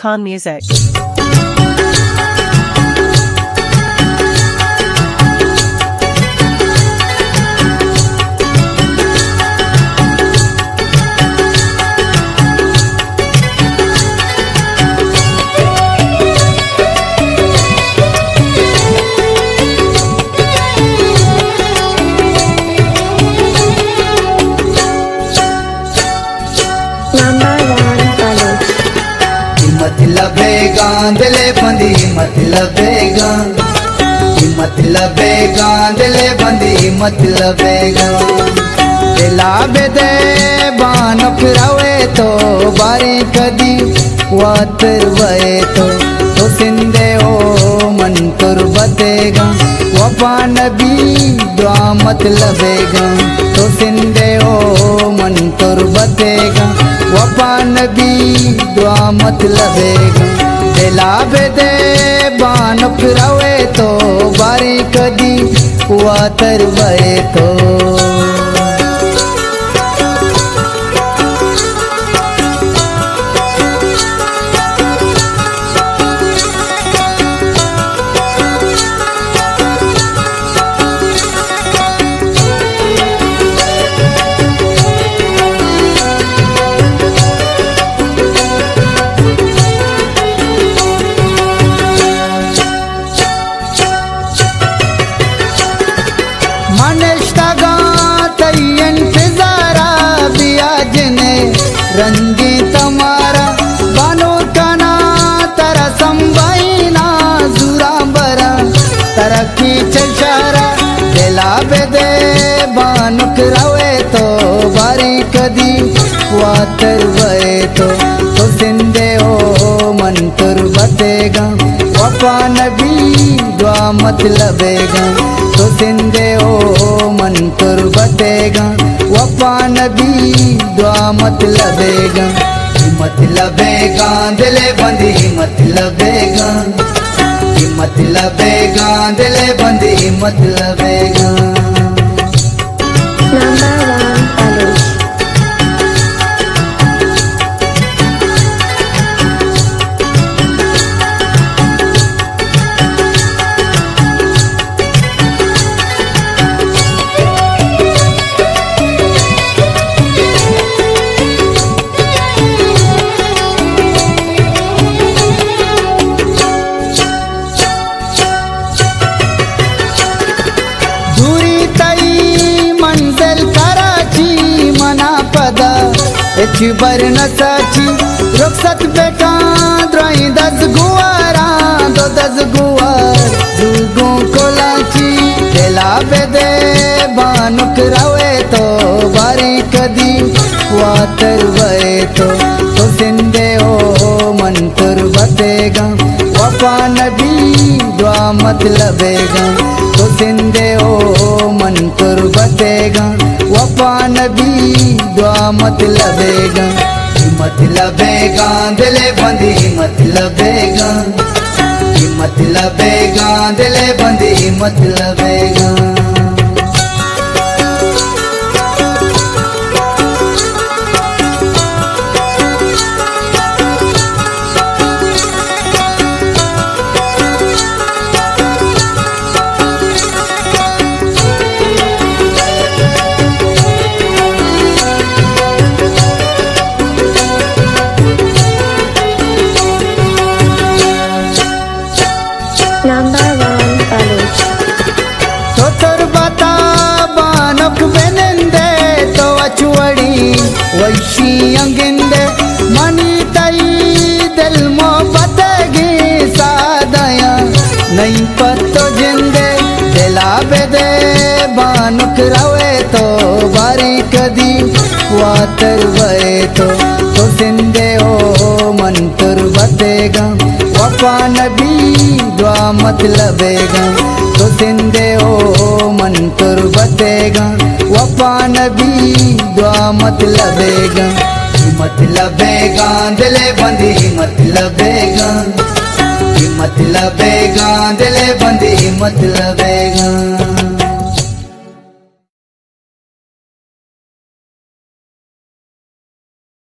Khan Music. दिले बंदी मतलबेगा दिले बंदी मतलबेगा दिला बेदे बानो फिरावे तो बारी कदी वातर वे तो सिंधे ओ मन तुरबतेगा वफा नबी दुआ मतलबेगा तो सिंधे ओ मन तुरबतेगा वफा नबी दुआ मतलबेगा दिला बेदे बानो फिरावे तो बारी कदी वातर वे तो रंगी तमारा बानो काना तरा संभाईना जुरा बरा तरक्की चलचारा दिला बेदे बानो करावे तो बारी कदी वातर वे तो सिंधे ओ मन तुरबतेगा वफा नबी दुआ मतलबेगा तो सिंधे ओ मन तुरबतेगा वफा नबी दुआ मतलबेगा दिले बंदी मतलबेगा दिले बंदी मतलबेगा बर नसाची रुखसत बेटा द्राई 10 गुवारा दो 10 गुवार जुगो कोलाची दिला बेदे बानो करावे तो बारी कदी वातर वे तो सिंधे ओ मन तुरबतेगा वफा नबी दुआ मतलबेगा तो सिंधे ओ मन तुरबतेगा वफा नबी दुआ मतलबेगा दिले बंदी मतलबेगा दिले बंदी मतलबेगा वैशी अंगिंदे मनी तई दिल मोहब्बत गी सादया नहीं पत्तो जिंदे दिला बेदे बानो करावे तो बारी कदी वातर वे तो सिंधे ओ मन तुरबतेगा वफा नबी दुआ मतलबेगा तो सिंधे ओ मन तुरबतेगा वफा नबी दुआ मतलबेगा दिले बंदी मतलबेगा दिले बंदी मतलबेगा।